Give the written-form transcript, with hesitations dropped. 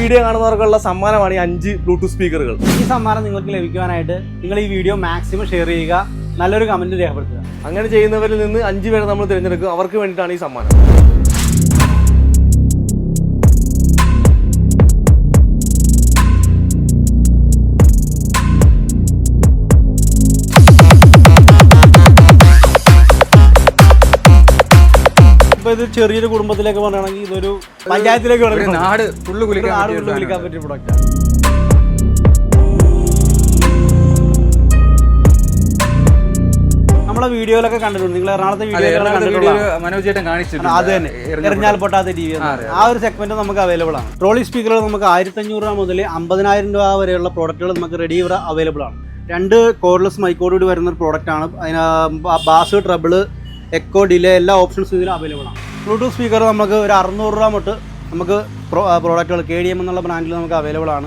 Video കാണുന്നവർക്കുള്ള സമ്മാനമാണ് ഈ 5 Bluetooth സ്പീക്കറുകൾ. ഈ സമ്മാനം നിങ്ങൾക്ക് ലഭിക്കുവാനായിട്ട് നിങ്ങൾ ഈ വീഡിയോ മാക്സിമം ഷെയർ ചെയ്യുക, നല്ലൊരു കമന്റ് രേഖപ്പെടുത്തുക. അങ്ങനെ ചെയ്യുന്നവരിൽ നിന്ന് 5 പേരെ നമ്മൾ തിരഞ്ഞെടുക്കും. അവർക്ക് വേണ്ടിയിട്ടാണ് ഈ സമ്മാനം. ഇപ്പൊ ഇത് ചെറിയൊരു കുടുംബത്തിലേക്ക് പറയുകയാണെങ്കിൽ ഇതൊരു പഞ്ചായത്തിലേക്ക് നാട് ഫുള്ള് വിളിക്കാൻ പറ്റിയ പ്രൊഡക്റ്റാണ്. നമ്മളെ വീഡിയോയിലൊക്കെ കണ്ടിട്ടുണ്ട്, നിങ്ങൾ എറണാകുളത്തെ വീഡിയോ മനോജ് ചേട്ടൻ കാണിച്ചിട്ടുണ്ട്. അത് തന്നെ എറിഞ്ഞാൽ പൊട്ടാത്ത TV. ആ ഒരു സെഗ്മെന്റ് നമുക്ക് അവൈലബിൾ ആണ്. ട്രോളി സ്പീക്കറുകൾ നമുക്ക് 1500 രൂപ മുതൽ 50,000 രൂപ വരെയുള്ള പ്രോഡക്റ്റുകൾ നമുക്ക് റെഡി ഇവിടെ അവൈലബിൾ ആണ്. 2 കോർഡ്ലെസ് മൈക്കോടുകൂടി വരുന്ന ഒരു പ്രോഡക്റ്റ് ആണ്. അതിന് ബാസ്, ട്രബിള്, എക്കോ, ഡിലേ എല്ലാ ഓപ്ഷൻസും ഇതിൽ അവൈലബിൾ ആണ്. ബ്ലൂടൂത്ത് സ്പീക്കർ നമുക്ക് ഒരു 600 രൂപ തൊട്ട് നമുക്ക് പ്രോഡക്റ്റുകൾ KDM എന്നുള്ള ബ്രാൻഡിൽ നമുക്ക് അവൈലബിൾ ആണ്.